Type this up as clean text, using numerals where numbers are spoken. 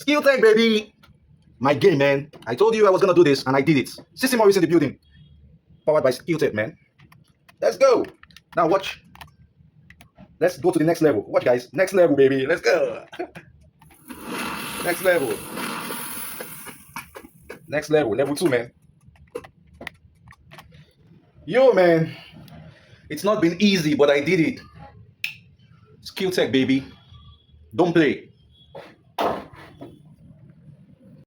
Skill Tech, baby. My game, man. I told you I was gonna do this, and I did it. CC Morris in the building. Powered by Skill Tech, man. Let's go. Now watch. Let's go to the next level. Watch, guys. Next level, baby. Let's go. Next level. Next level. Level 2, man. Yo, man. It's not been easy, but I did it. Skill Tech, baby. Don't play.